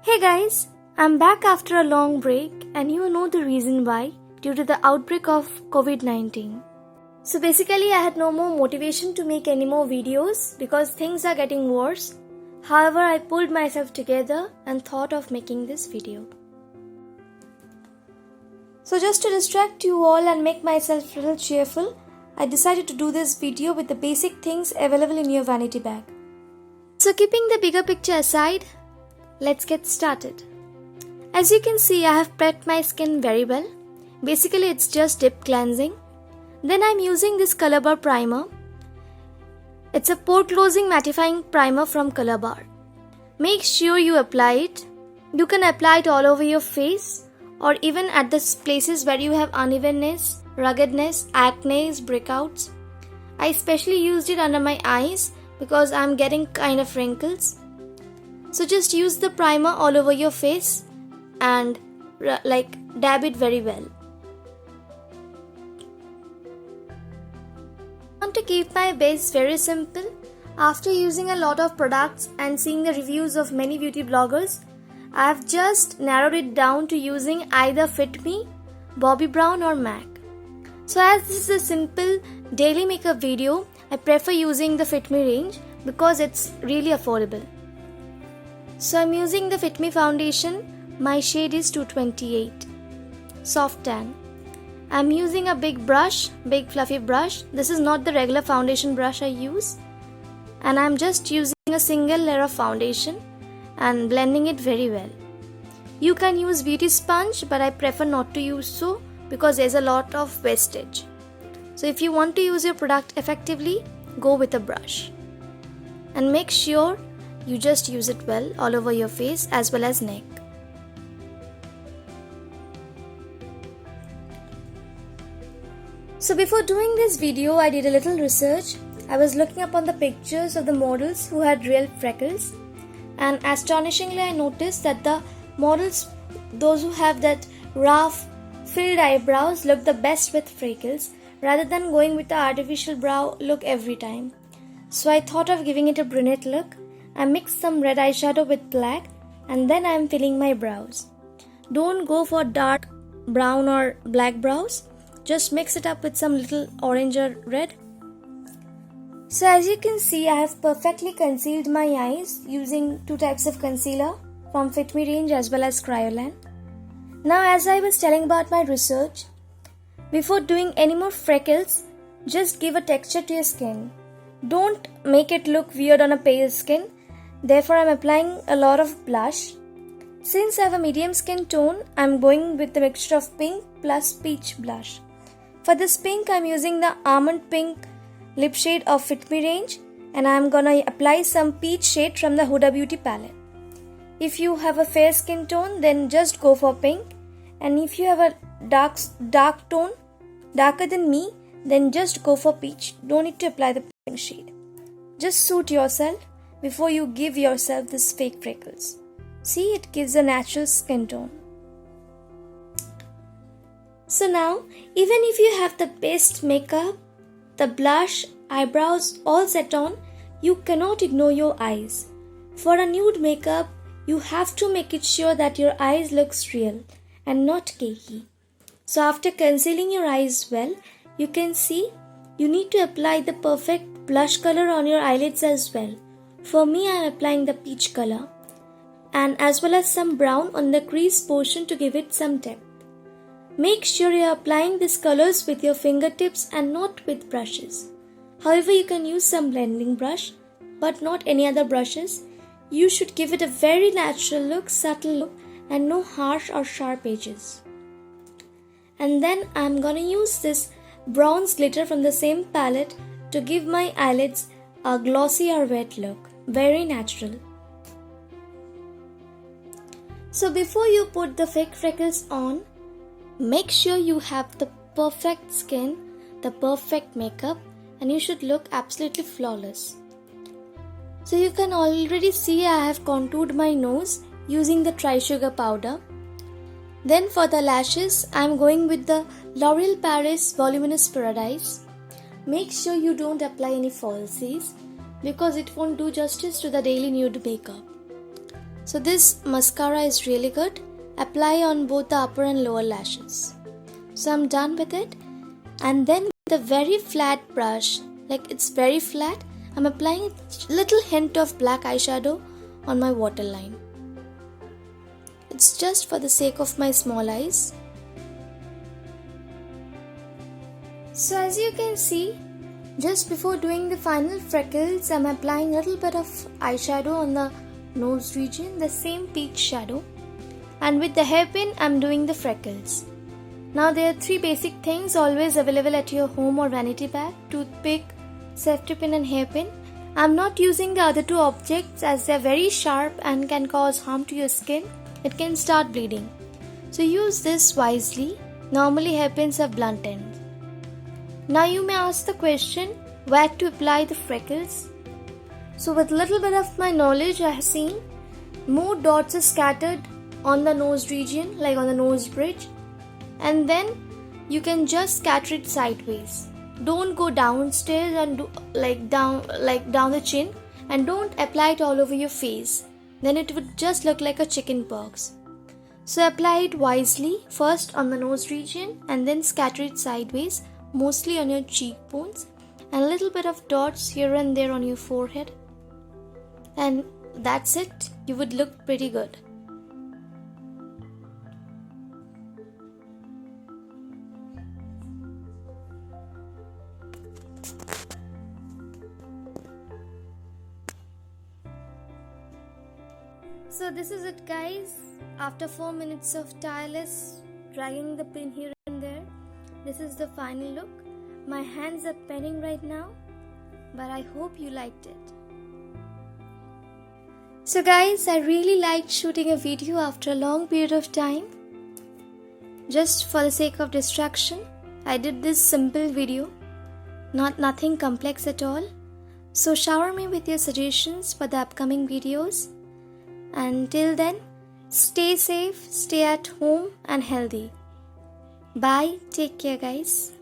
Hey guys, I'm back after a long break and you know the reason why, due to the outbreak of COVID-19. So basically I had no more motivation to make any more videos because things are getting worse. However, I pulled myself together and thought of making this video. So just to distract you all and make myself a little cheerful, I decided to do this video with the basic things available in your vanity bag. So keeping the bigger picture aside, let's get started. As you can see, I have prepped my skin very well. Basically, it's just deep cleansing. Then I'm using this Color Bar primer. It's a pore closing mattifying primer from Color Bar. Make sure you apply it. You can apply it all over your face or even at the places where you have unevenness, ruggedness, acne, breakouts. I especially used it under my eyes because I'm getting kind of wrinkles. So just use the primer all over your face and dab it very well. I want to keep my base very simple. After using a lot of products and seeing the reviews of many beauty bloggers, I have just narrowed it down to using either Fit Me, Bobbi Brown or MAC. So as this is a simple daily makeup video, I prefer using the Fit Me range because it's really affordable. So I'm using the Fit Me foundation. My shade is 228. Soft tan. I'm using a big fluffy brush. This is not the regular foundation brush I use. And I'm just using a single layer of foundation and blending it very well. You can use beauty sponge, but I prefer not to use so because there's a lot of wastage. So if you want to use your product effectively, go with a brush. And make sure you just use it well all over your face as well as neck. So before doing this video, I did a little research. I was looking up on the pictures of the models who had real freckles, and astonishingly I noticed that the models, those who have that rough, filled eyebrows, look the best with freckles rather than going with the artificial brow look every time. So I thought of giving it a brunette look. I mixed some red eyeshadow with black and then I am filling my brows. Don't go for dark brown or black brows. Just mix it up with some little orange or red. So as you can see, I have perfectly concealed my eyes using two types of concealer from Fit Me range as well as Cryolan. Now as I was telling about my research, before doing any more freckles, just give a texture to your skin. Don't make it look weird on a pale skin. Therefore, I'm applying a lot of blush. Since I have a medium skin tone, I'm going with the mixture of pink plus peach blush. For this pink, I'm using the almond pink lip shade of Fit Me range, and I'm gonna apply some peach shade from the Huda Beauty palette. If you have a fair skin tone, then just go for pink, and if you have a dark tone, darker than me, then just go for peach. Don't need to apply the pink shade. Just suit yourself before you give yourself this fake freckles. See, it gives a natural skin tone. So now, even if you have the best makeup, the blush, eyebrows all set on, you cannot ignore your eyes. For a nude makeup, you have to make it sure that your eyes looks real and not cakey. So after concealing your eyes well, you can see you need to apply the perfect blush color on your eyelids as well. For me, I am applying the peach color and as well as some brown on the crease portion to give it some depth. Make sure you are applying these colors with your fingertips and not with brushes. However, you can use some blending brush, but not any other brushes. You should give it a very natural look, subtle look, and no harsh or sharp edges. And then I'm gonna use this bronze glitter from the same palette to give my eyelids a glossy or wet look. Very natural. So before you put the fake freckles on, make sure you have the perfect skin, the perfect makeup, and you should look absolutely flawless. So you can already see I have contoured my nose using the Tri-Sugar powder. Then for the lashes, I am going with the L'Oreal Paris Voluminous Paradise. Make sure you don't apply any falsies because it won't do justice to the daily nude makeup. So this mascara is really good. Apply on both the upper and lower lashes. So I'm done with it. And then with a very flat brush, like it's very flat, I'm applying a little hint of black eyeshadow on my waterline. It's just for the sake of my small eyes. So as you can see, just before doing the final freckles, I'm applying a little bit of eyeshadow on the nose region, the same peach shadow. And with the hairpin, I'm doing the freckles. Now there are 3 basic things always available at your home or vanity bag: toothpick, safety pin and hairpin. I'm not using the other 2 objects as they are very sharp and can cause harm to your skin. It can start bleeding. So use this wisely. Normally hairpins have blunt ends. Now you may ask the question, where to apply the freckles? So with little bit of my knowledge, I have seen more dots are scattered on the nose region, like on the nose bridge, and then you can just scatter it sideways. Don't go downstairs and do down the chin, and don't apply it all over your face. Then it would just look like a chicken pox. So apply it wisely, first on the nose region and then scatter it sideways, mostly on your cheekbones, and a little bit of dots here and there on your forehead. And that's it. You would look pretty good. So this is it, guys. After 4 minutes of tireless dragging the pin here and there, this is the final look. My hands are penning right now, but I hope you liked it. So guys, I really liked shooting a video after a long period of time. Just for the sake of distraction, I did this simple video, nothing complex at all. So shower me with your suggestions for the upcoming videos. And till then, stay safe, stay at home and healthy. Bye, take care guys.